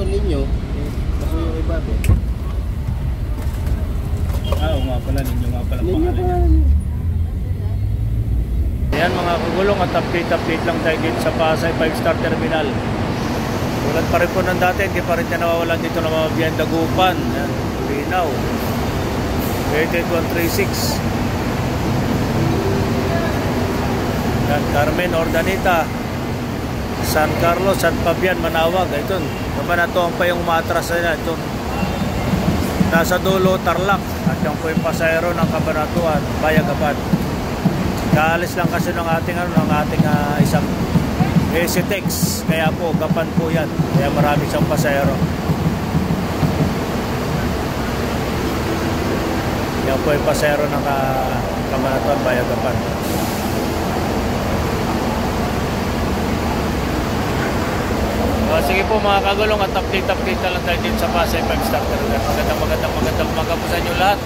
ninyo, kaso yung iba din. Oo nga pala, ninyo nga pala pangalan niya. Ayan mga kagulong, at update lang tayo dito sa Pasay 5-star Terminal. Tulad pa rin po ng dati, hindi pa rin na nawawalan dito ng mga biyahe Dagupan. Ayan, Linaw 88136. Yan, Carmen, Ordanita, San Carlos, San Fabian, Manawag. Ito, Kabanatuan pa yung umatras na ito. Nasa dulo, Tarlac. At yung po yung pasayro ng Kabanatuan, Bayagapan. Kaalis lang kasi ng ating, isang STX. Kaya po, Gapan po yan. Kaya marami siyang pasayro. Yan po yung pasayro ng Kabanatuan, Bayagapan. Sige po mga kagulong, at update na lang tayo dito sa Pasay 5-star Terminal. Magandang umaga po sa inyo lahat.